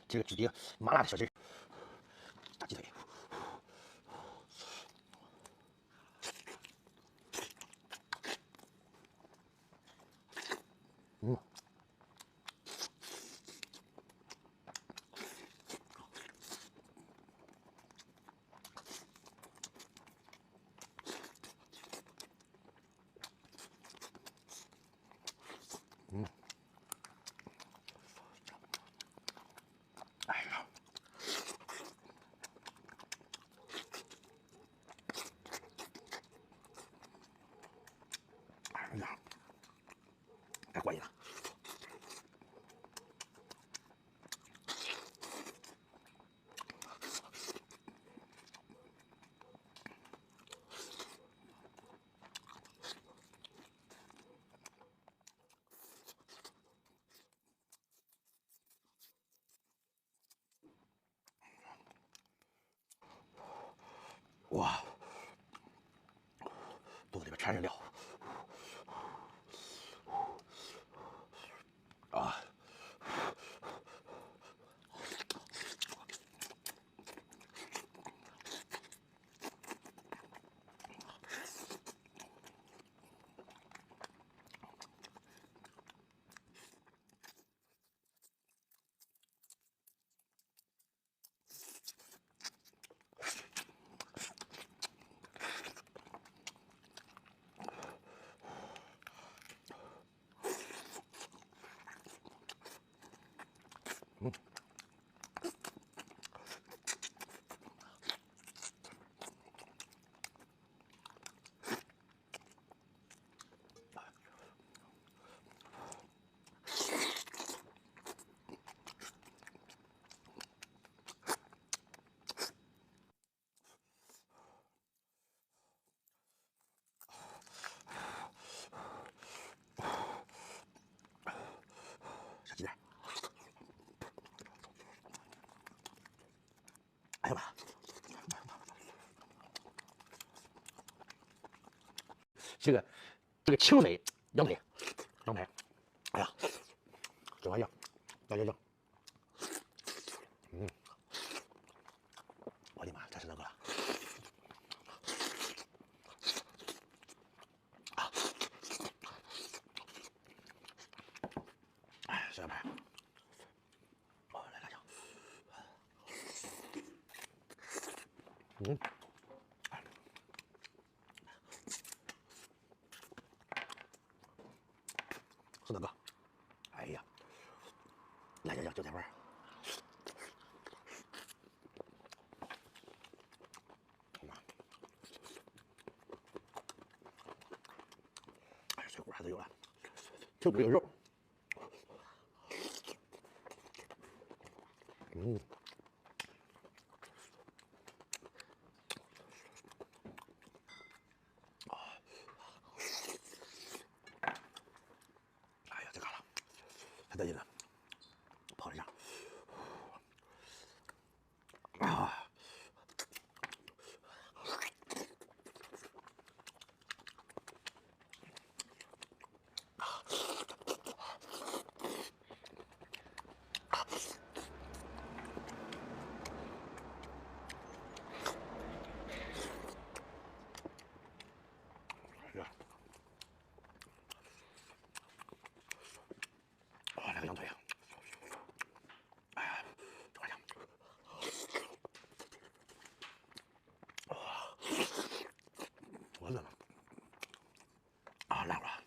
这个质地麻辣的小鸡，大鸡腿。嗯。嗯。哎呀！哎呀！太过瘾了。哇！肚子里边全是料啊！嗯。小鸡蛋。哎呀妈！这个清水羊腿，羊排，哎呀，整完酱，辣椒酱，嗯，我的妈，这是那个啊，哎，小羊排，哦，来辣椒，嗯，是那个，哎呀，辣椒酱韭菜花。哎，这骨还是有了，这骨有肉，嗯，哎呀，这嘎了，太得劲了，泡一下，啊，哎呀，啊，来个羊腿，哎呀，这块酱，我饿了，啊，辣了。